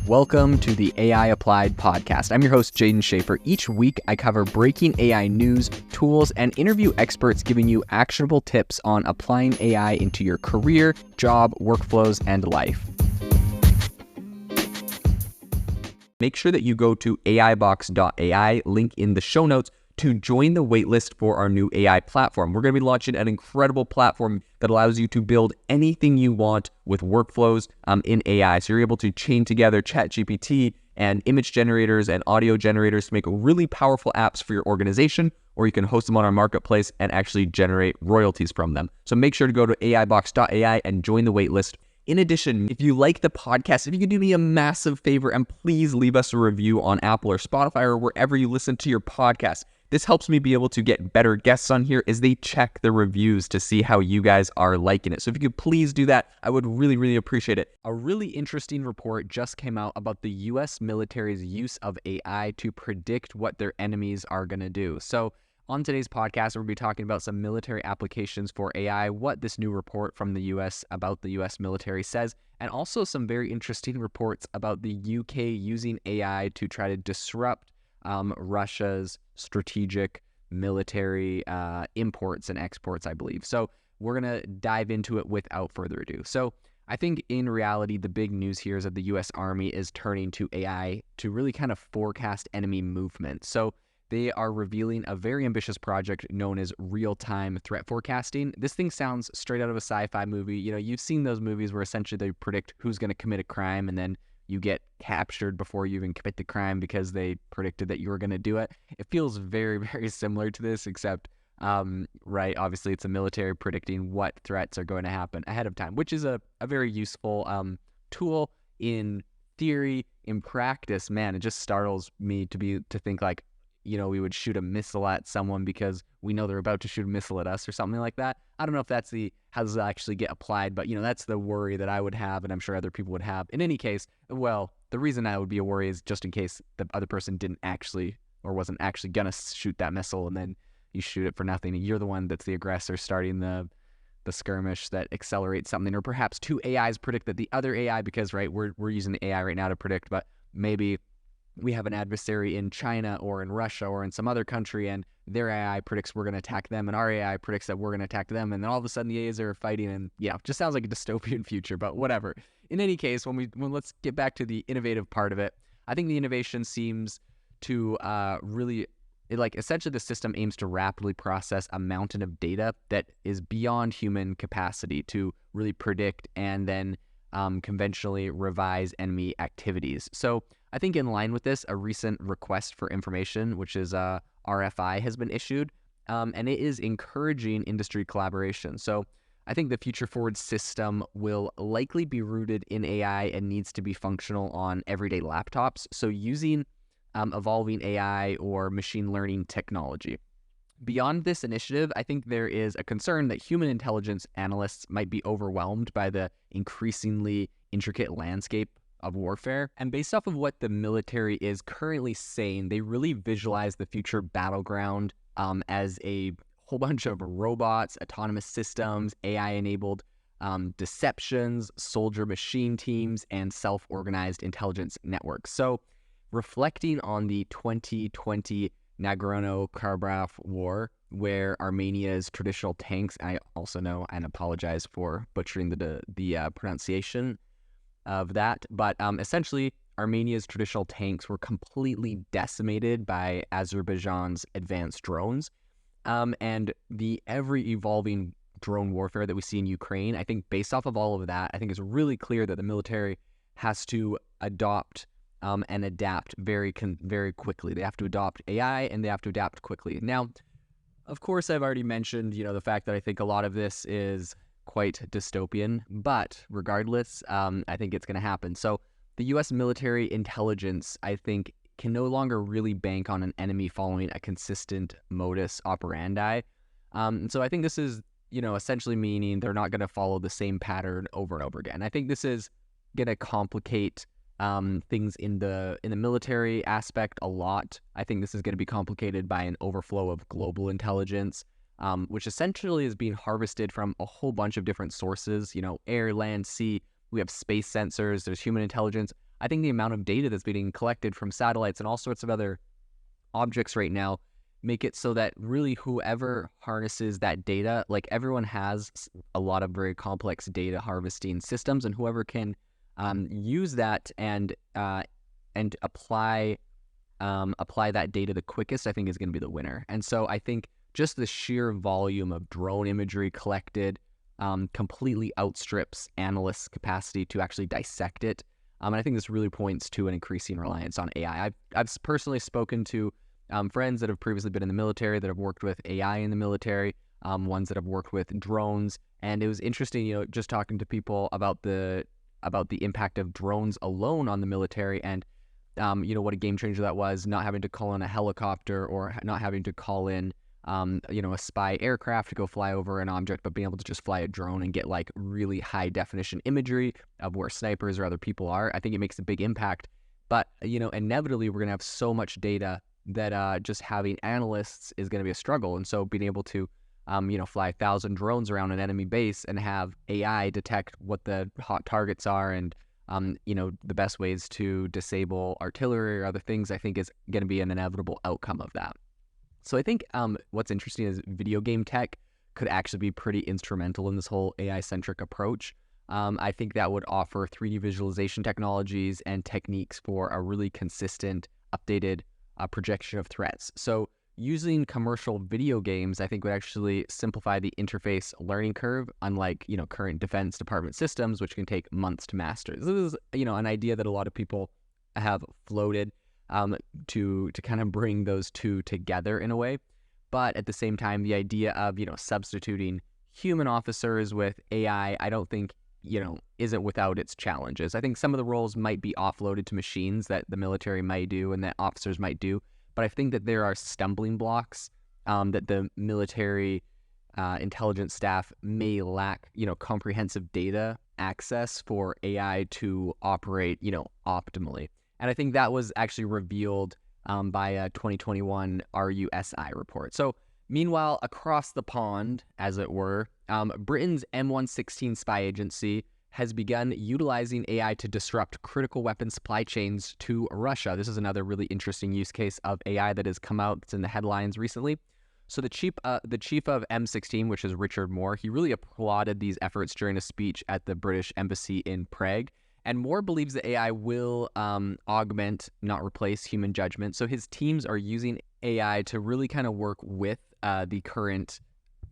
Welcome to the AI Applied podcast. I'm your host, Jaden Schaefer. Each week, I cover breaking AI news, tools, and interview experts giving you actionable tips on applying AI into your career, job, workflows, and life. Make sure that you go to aibox.ai, link in the show notes, to join the waitlist for our new AI platform. We're going to be launching an incredible platform that allows you to build anything you want with workflows in AI. So you're able to chain together ChatGPT and image generators and audio generators to make really powerful apps for your organization, or you can host them on our marketplace and actually generate royalties from them. So make sure to go to aibox.ai and join the waitlist. In addition, if you like the podcast, if you could do me a massive favor and please leave us a review on Apple or Spotify or wherever you listen to your podcast. This helps me be able to get better guests on here as they check the reviews to see how you guys are liking it. So if you could please do that, I would really appreciate it. A really interesting report just came out about the US military's use of AI to predict what their enemies are going to do. So on today's podcast, we'll be talking about some military applications for AI, what this new report from the US about the US military says, and also some very interesting reports about the UK using AI to try to disrupt Russia's strategic military imports and exports, I believe. So we're going to dive into it without further ado. So I think in reality, the big news here is that the US Army is turning to AI to really kind of forecast enemy movement. So they are revealing a very ambitious project known as real-time threat forecasting. This thing sounds straight out of a sci-fi movie. You know, you've seen those movies where essentially they predict who's going to commit a crime and then you get captured before you even commit the crime because they predicted that you were going to do it. It feels very similar to this, except, right, obviously it's a military predicting what threats are going to happen ahead of time, which is a very useful tool in theory. In practice, man, it just startles me to think like, you know, we would shoot a missile at someone because we know they're about to shoot a missile at us or something like that. I don't know if that's how does it actually get applied, but, you know, that's the worry that I would have, and I'm sure other people would have. In any case, well, the reason I would be a worry is just in case the other person didn't actually or wasn't actually going to shoot that missile, and then you shoot it for nothing. You're the one that's the aggressor starting the skirmish that accelerates something, or perhaps two AIs predict that the other AI, because, right, we're using the AI right now to predict, but maybe we have an adversary in China or in Russia or in some other country, and their AI predicts we're going to attack them, and our AI predicts that we're going to attack them, and then all of a sudden the AIs are fighting, and yeah, it just sounds like a dystopian future, but whatever. In any case, let's get back to the innovative part of it. I think the innovation seems to essentially the system aims to rapidly process a mountain of data that is beyond human capacity to really predict and then conventionally revise enemy activities. So I think in line with this, a recent request for information, which is RFI, has been issued, and it is encouraging industry collaboration. So I think the future forward system will likely be rooted in AI and needs to be functional on everyday laptops. So using evolving AI or machine learning technology. Beyond this initiative, I think there is a concern that human intelligence analysts might be overwhelmed by the increasingly intricate landscape of warfare. And based off of what the military is currently saying, they really visualize the future battleground as a whole bunch of robots, autonomous systems, AI-enabled deceptions, soldier machine teams, and self-organized intelligence networks. So reflecting on the 2020 Nagorno-Karabakh war, where Armenia's traditional tanks, I also know and apologize for butchering the pronunciation of that, but essentially Armenia's traditional tanks were completely decimated by Azerbaijan's advanced drones, and the ever-evolving drone warfare that we see in Ukraine. I think based off of all of that, I think it's really clear that the military has to adopt and adapt very quickly. They have to adopt AI and they have to adapt quickly. Now, of course, I've already mentioned, you know, the fact that I think a lot of this is quite dystopian, but regardless, I think it's going to happen. So the U.S. military intelligence, I think, can no longer really bank on an enemy following a consistent modus operandi. So I think this is, you know, essentially meaning they're not going to follow the same pattern over and over again. I think this is going to complicate things in the military aspect a lot. I think this is going to be complicated by an overflow of global intelligence, which essentially is being harvested from a whole bunch of different sources, you know, air, land, sea. We have space sensors, there's human intelligence. I think the amount of data that's being collected from satellites and all sorts of other objects right now make it so that really whoever harnesses that data, like everyone has a lot of very complex data harvesting systems, and whoever can use that and apply that data the quickest, I think is going to be the winner. And so I think just the sheer volume of drone imagery collected completely outstrips analysts' capacity to actually dissect it. And I think this really points to an increasing reliance on AI. I've personally spoken to friends that have previously been in the military, that have worked with AI in the military, ones that have worked with drones. And it was interesting, just talking to people about the impact of drones alone on the military, and what a game changer that was, not having to call in a helicopter or not having to call in a spy aircraft to go fly over an object, but being able to just fly a drone and get like really high definition imagery of where snipers or other people are. I think it makes a big impact. But, inevitably we're going to have so much data that just having analysts is going to be a struggle. And so being able to, fly 1,000 drones around an enemy base and have AI detect what the hot targets are and, the best ways to disable artillery or other things, I think is going to be an inevitable outcome of that. So I think what's interesting is video game tech could actually be pretty instrumental in this whole AI-centric approach. I think that would offer 3D visualization technologies and techniques for a really consistent, updated projection of threats. So using commercial video games, I think, would actually simplify the interface learning curve, unlike, current Defense Department systems, which can take months to master. This is, an idea that a lot of people have floated to kind of bring those two together in a way. But at the same time, the idea of, substituting human officers with AI, I don't think, isn't without its challenges. I think some of the roles might be offloaded to machines that the military might do and that officers might do. But I think that there are stumbling blocks that the military intelligence staff may lack, comprehensive data access for AI to operate, optimally. And I think that was actually revealed by a 2021 RUSI report. So meanwhile, across the pond, as it were, Britain's M116 spy agency has begun utilizing AI to disrupt critical weapon supply chains to Russia. This is another really interesting use case of AI that has come out. It's in the headlines recently. So the chief of M16, which is Richard Moore, he really applauded these efforts during a speech at the British Embassy in Prague. And Moore believes that AI will augment, not replace, human judgment. So his teams are using AI to really kind of work with the current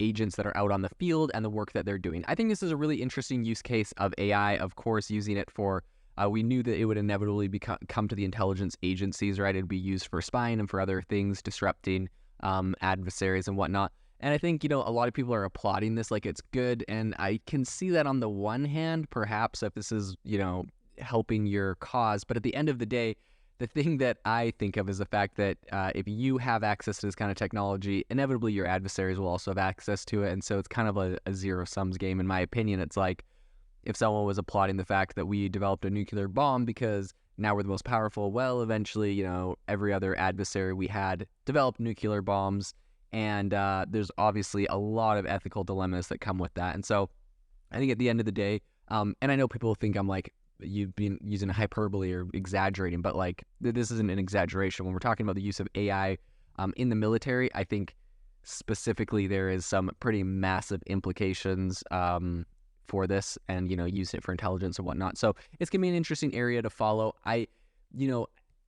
agents that are out on the field and the work that they're doing. I think this is a really interesting use case of AI, of course, using it for, we knew that it would inevitably come to the intelligence agencies, right? It'd be used for spying and for other things, disrupting adversaries and whatnot. And I think, a lot of people are applauding this like it's good. And I can see that on the one hand, perhaps if this is, helping your cause. But at the end of the day, the thing that I think of is the fact that if you have access to this kind of technology, inevitably your adversaries will also have access to it. And so it's kind of a zero-sums game, in my opinion. It's like if someone was applauding the fact that we developed a nuclear bomb because now we're the most powerful, well, eventually, every other adversary we had developed nuclear bombs. And there's obviously a lot of ethical dilemmas that come with that. And so I think at the end of the day, and I know people think I'm like, you've been using a hyperbole or exaggerating, but like this isn't an exaggeration. When we're talking about the use of AI in the military, I think specifically there is some pretty massive implications for this and, using it for intelligence and whatnot. So it's going to be an interesting area to follow.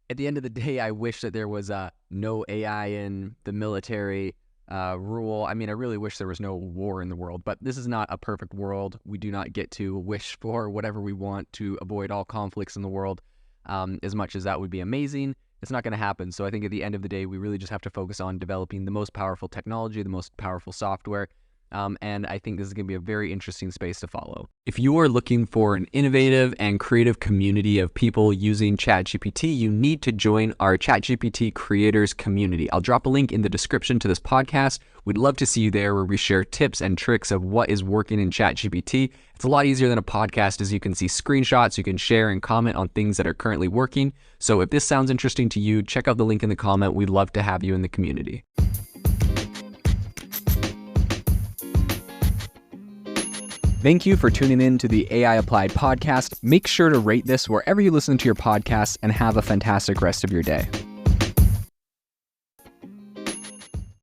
At the end of the day, I wish that there was no AI in the military rule. I mean, I really wish there was no war in the world, but this is not a perfect world. We do not get to wish for whatever we want to avoid all conflicts in the world. As much as that would be amazing, it's not going to happen. So I think at the end of the day, we really just have to focus on developing the most powerful technology, the most powerful software. And I think this is going to be a very interesting space to follow. If you are looking for an innovative and creative community of people using ChatGPT, you need to join our ChatGPT creators community. I'll drop a link in the description to this podcast. We'd love to see you there, where we share tips and tricks of what is working in ChatGPT. It's a lot easier than a podcast, as you can see screenshots, you can share and comment on things that are currently working. So if this sounds interesting to you, check out the link in the comment. We'd love to have you in the community. Thank you for tuning in to the AI Applied podcast. Make sure to rate this wherever you listen to your podcasts and have a fantastic rest of your day.